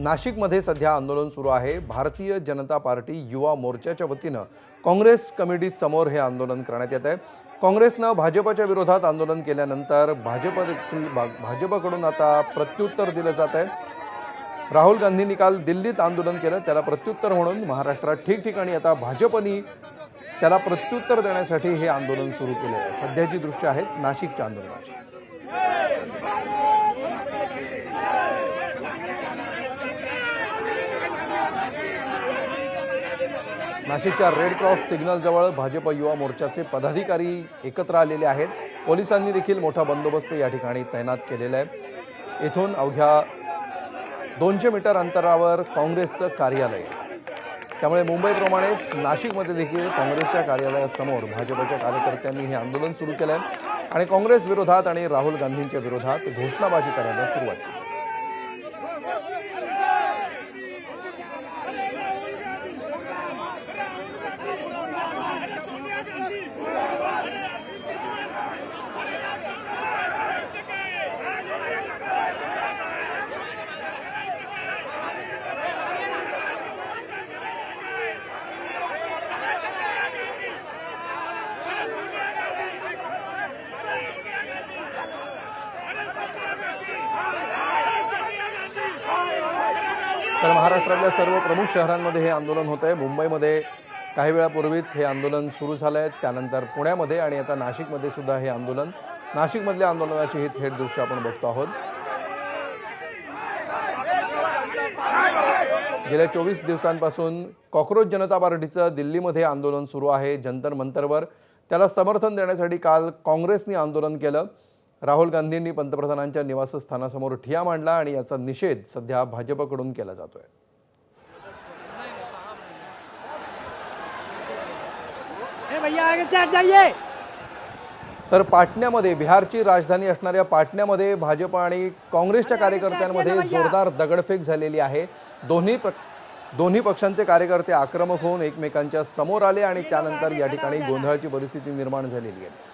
नाशिकमध्ये सध्या आंदोलन सुरू आहे। भारतीय जनता पार्टी युवा मोर्चाच्या वतीनं काँग्रेस कमिटी समोर हे आंदोलन करण्यात येत आहे। काँग्रेसनं भाजपच्या विरोधात आंदोलन केल्यानंतर भाजपकडून आता प्रत्युत्तर दिलं जात आहे। राहुल गांधींनी काल दिल्लीत आंदोलन केलं, त्याला प्रत्युत्तर म्हणून महाराष्ट्रात ठिकठिकाणी आता भाजपनी त्याला प्रत्युत्तर देण्यासाठी हे आंदोलन सुरू केले आहे। सध्याची दृश्य आहेत नाशिकच्या आंदोलनाची। नाशिकच्या रेड क्रॉस सिग्नल जवळ भाजप युवा मोर्चाचे पदाधिकारी एकत्र आलेले आहेत। पोलिसांनी देखील मोठा बंदोबस्त या ठिकाणी तैनात केलेला आहे। इथून अवघ्या 200 मीटर अंतरावर काँग्रेसचं कार्यालय, त्यामुळे मुंबईप्रमाणेच नाशिकमध्ये देखील काँग्रेसच्या कार्यालयासमोर भाजपच्या कार्यकर्त्यांनी हे आंदोलन सुरू केलं आहे आणि काँग्रेस विरोधात आणि राहुल गांधींच्या विरोधात घोषणाबाजी करायला सुरुवात केली। तर महाराष्ट्रातल्या सर्व प्रमुख शहरांमध्ये हे आंदोलन होत आहे। मुंबईमध्ये काही वेळापूर्वीच हे आंदोलन सुरू झालं आहे, त्यानंतर पुण्यामध्ये आणि आता नाशिकमध्ये सुद्धा हे आंदोलन, नाशिकमधल्या आंदोलनाची ही थेट दृश्य आपण बघतो आहोत। गेल्या 24 दिवसांपासून कॉकरोच जनता पार्टीचं दिल्लीमध्ये आंदोलन सुरू आहे। जंतर मंतरवर त्याला समर्थन देण्यासाठी काल काँग्रेसने आंदोलन केलं। राहुल गांधींनी पंतप्रधानांच्या निवासस्थानासमोर ठिय्या मांडला आणि याचा निषेध सध्या भाजपकडून केला जातोय। तर पाटण्यामध्ये, बिहारची राजधानी असणाऱ्या पाटण्यामध्ये भाजप आणि काँग्रेसच्या कार्यकर्त्यांमध्ये जोरदार दगडफेक झालेली आहे। दोन्ही पक्षांचे कार्यकर्ते आक्रमक होऊन एकमेकांच्या समोर आले आणि त्यानंतर या ठिकाणी गोंधळाची परिस्थिती निर्माण झालेली आहे।